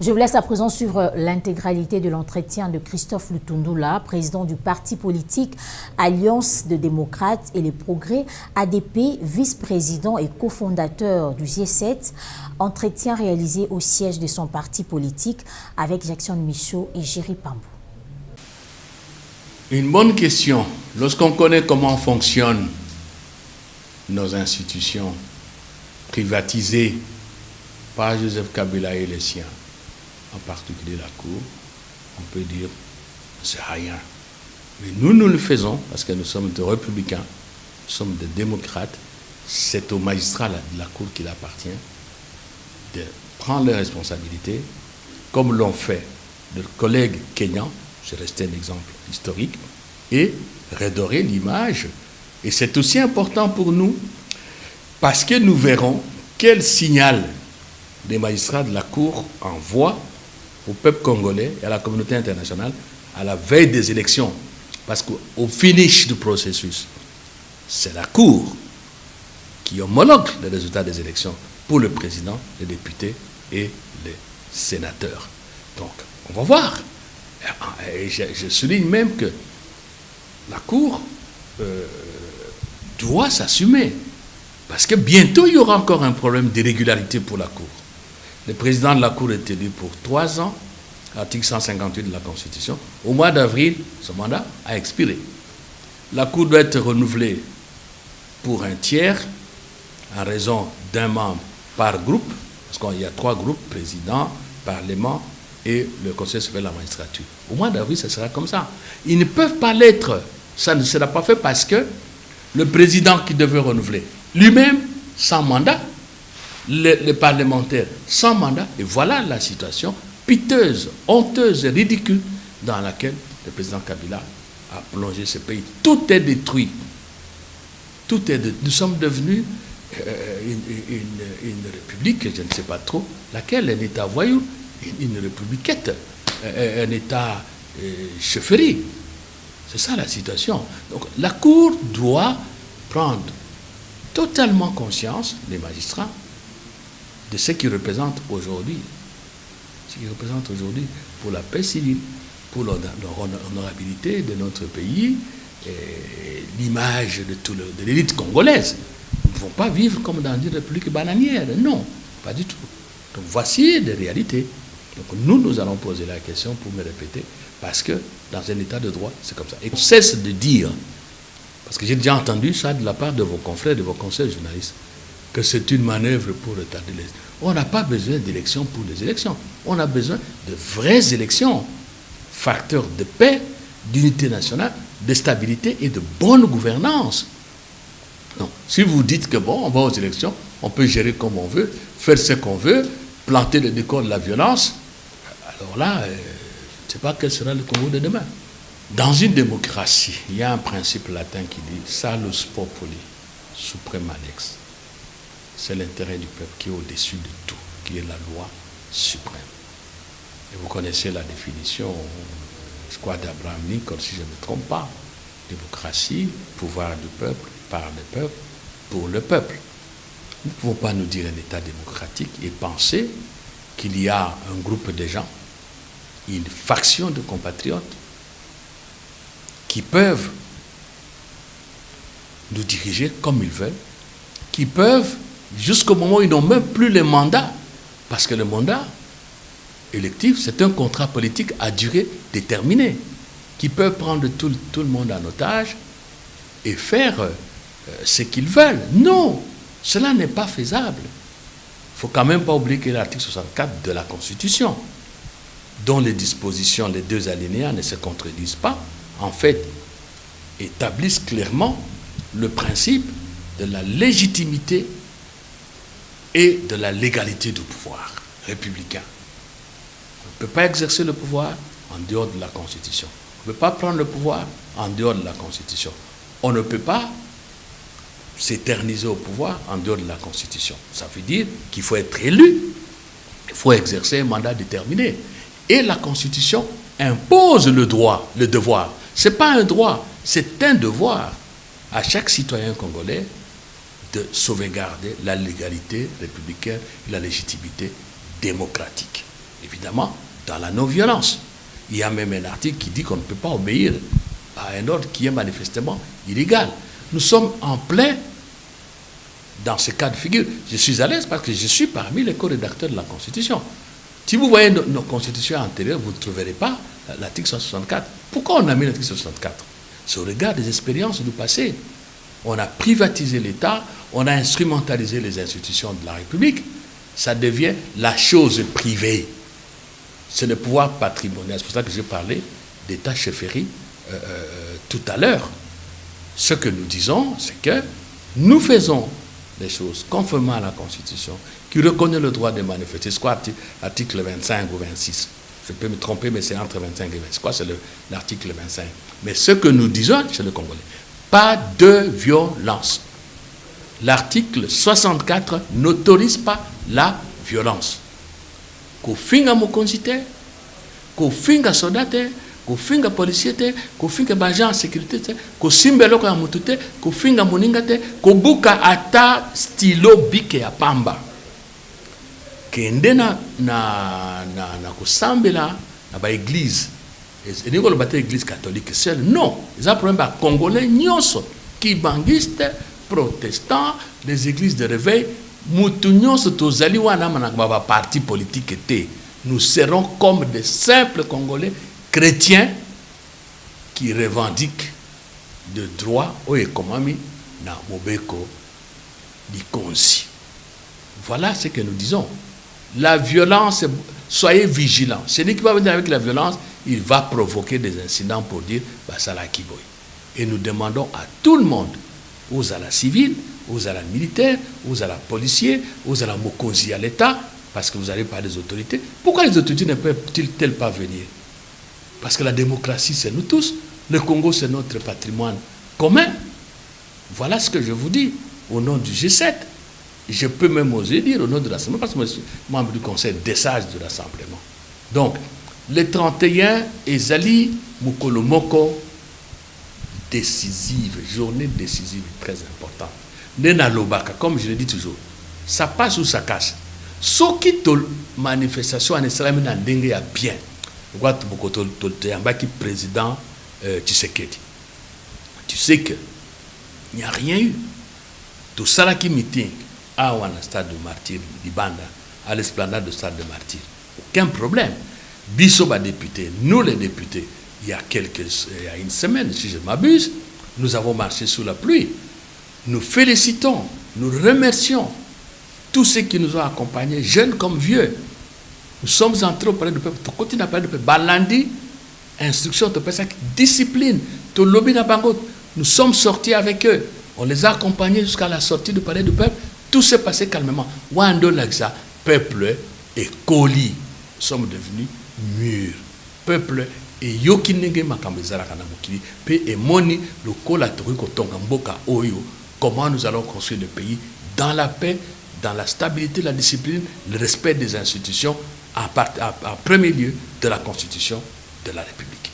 Je vous laisse à présent suivre l'intégralité de l'entretien de Christophe Lutundula, président du parti politique Alliance des démocrates et les progrès, ADP, vice-président et cofondateur du G7, entretien réalisé au siège de son parti politique avec Jackson Michaud et Jerry Pambou. Une bonne question. Lorsqu'on connaît comment fonctionnent nos institutions privatisées par Joseph Kabila et les siens, en particulier la Cour, on peut dire c'est rien. Mais nous le faisons parce que nous sommes des républicains, nous sommes des démocrates. C'est aux magistrats de la Cour qu'il appartient de prendre les responsabilités, comme l'ont fait de collègues kenyans, c'est resté un exemple historique, et redorer l'image. Et c'est aussi important pour nous parce que nous verrons quel signal les magistrats de la Cour envoient au peuple congolais et à la communauté internationale à la veille des élections. Parce qu'au finish du processus, c'est la Cour qui homologue les résultats des élections pour le président, les députés et les sénateurs. Donc, on va voir. Et je souligne même que la Cour doit s'assumer. Parce que bientôt, il y aura encore un problème d'irrégularité pour la Cour. Le président de la Cour est élu pour 3 ans, article 158 de la Constitution. Au mois d'avril, son mandat a expiré. La Cour doit être renouvelée pour un tiers, en raison d'un membre par groupe, parce qu'il y a 3 groupes, président, parlement et le Conseil supérieur de la magistrature. Au mois d'avril, ce sera comme ça. Ils ne peuvent pas l'être. Ça ne sera pas fait parce que le président qui devait renouveler, lui-même, sans mandat, les parlementaires sans mandat, et voilà la situation piteuse, honteuse et ridicule dans laquelle le président Kabila a plongé ce pays. Tout est détruit. Nous sommes devenus une république, je ne sais pas trop, laquelle un État voyou, une républiquette, un État chefferie. C'est ça la situation. Donc la Cour doit prendre totalement conscience, les magistrats, de ce qu'ils représentent aujourd'hui. Ce qu'ils représentent aujourd'hui pour la paix civile, pour l'honorabilité de notre pays, et l'image de l'élite congolaise. Ils ne vont pas vivre comme dans une république bananière. Non, pas du tout. Donc voici des réalités. Donc nous allons poser la question pour me répéter, parce que dans un état de droit, c'est comme ça. Et on cesse de dire, parce que j'ai déjà entendu ça de la part de vos confrères, de vos conseils journalistes, que c'est une manœuvre pour retarder les... On n'a pas besoin d'élections pour les élections. On a besoin de vraies élections, facteurs de paix, d'unité nationale, de stabilité et de bonne gouvernance. Donc, si vous dites que bon, on va aux élections, on peut gérer comme on veut, faire ce qu'on veut, planter le décor de la violence, alors là, je ne sais pas quel sera le Congo de demain. Dans une démocratie, il y a un principe latin qui dit « salus populi, suprema lex ». C'est l'intérêt du peuple qui est au-dessus de tout, qui est la loi suprême. Et vous connaissez la définition, je crois, d'Abraham Lincoln, si je ne me trompe pas. Démocratie, pouvoir du peuple, par le peuple, pour le peuple. Nous ne pouvons pas nous dire un État démocratique et penser qu'il y a un groupe de gens, une faction de compatriotes qui peuvent nous diriger comme ils veulent, qui peuvent, jusqu'au moment où ils n'ont même plus le mandat, parce que le mandat électif, c'est un contrat politique à durée déterminée, qui peuvent prendre tout le monde en otage et faire ce qu'ils veulent. Non, cela n'est pas faisable. Il ne faut quand même pas oublier que l'article 64 de la Constitution, dont les dispositions, les 2 alinéas ne se contredisent pas, en fait, établissent clairement le principe de la légitimité et de la légalité du pouvoir républicain. On ne peut pas exercer le pouvoir en dehors de la Constitution. On ne peut pas prendre le pouvoir en dehors de la Constitution. On ne peut pas s'éterniser au pouvoir en dehors de la Constitution. Ça veut dire qu'il faut être élu, il faut exercer un mandat déterminé. Et la Constitution impose le droit, le devoir. Ce n'est pas un droit, c'est un devoir à chaque citoyen congolais de sauvegarder la légalité républicaine et la légitimité démocratique. évidemment, dans la non-violence. Il y a même un article qui dit qu'on ne peut pas obéir à un ordre qui est manifestement illégal. Nous sommes en plein dans ce cas de figure. Je suis à l'aise parce que je suis parmi les co-rédacteurs de la Constitution. Si vous voyez nos constitutions antérieures, vous ne trouverez pas l'article 164. Pourquoi on a mis l'article 164? C'est au regard des expériences du passé. On a privatisé l'État, on a instrumentalisé les institutions de la République. Ça devient la chose privée. C'est le pouvoir patrimonial. C'est pour ça que j'ai parlé d'État-chefferie tout à l'heure. Ce que nous disons, c'est que nous faisons les choses conformément à la Constitution, qui reconnaît le droit de manifester. C'est quoi l'article 25 ou 26? Je peux me tromper, mais c'est entre 25 et 26. C'est l'article 25. Mais ce que nous disons chez le Congolais, pas de violence. L'article 64 n'autorise pas la violence. Kofinga mokonzite, kofinga soldate, kofinga policier te, kofinga agent en sécurité te, kosimba eloko ya mutu te, kofinga moninga te, kobuka ata stylo bike ya pamba. Kende na kosambela na ba église. Et nous avons l'église catholique seule. Non, ils ont un problème à Congolais, nyonso, kibangistes, protestants, des églises de réveil, moutounions, tozali wana manakba parti politique était. Nous serons comme des simples Congolais chrétiens qui revendiquent de droit au ekomami na mobeko dikonsi. Voilà ce que nous disons. La violence, soyez vigilants. Celui qui va venir avec la violence, il va provoquer des incidents pour dire Basala Kiboy. Et nous demandons à tout le monde, aux à la civile, aux à la militaire, aux à la policier, aux à la mokonzi à l'État, parce que vous n'avez pas des autorités. Pourquoi les autorités ne peuvent-elles pas venir? Parce que la démocratie, c'est nous tous. Le Congo, c'est notre patrimoine commun. Voilà ce que je vous dis au nom du G7. Je peux même oser dire au nom de l'Assemblée, parce que je suis membre du Conseil des sages de l'Assemblement. Donc, le 31, Ezali Mukolomoko, décisive, journée décisive, très importante. Nena Lobaka, comme je le dis toujours, ça passe ou ça casse. Ce qui est manifestation en Israël, n'a pas bien. Président Tshisekedi. Tu sais qu'il n'y a rien eu. Tout ça qui meeting à un stade de martyr, Libanda, à l'esplanade de stade de martyr. Aucun problème. Bissoba député, nous les députés, il y a une semaine, si je m'abuse, nous avons marché sous la pluie. Nous félicitons, nous remercions tous ceux qui nous ont accompagnés, jeunes comme vieux. Nous sommes entrés auprès du peuple. Tu continues à parler du peuple. Balandi, instruction, discipline, lobby bango. Nous sommes sortis avec eux. On les a accompagnés jusqu'à la sortie du palais du peuple. Tout s'est passé calmement. Wando Laksa, peuple et colis. Nous sommes devenus mûrs. Peuple et yokinenge makambezara kana mukili. Pe et moni le kolatori kotonga mboka oyo. Comment nous allons construire le pays dans la paix, dans la stabilité, la discipline, le respect des institutions, en premier lieu de la Constitution de la République.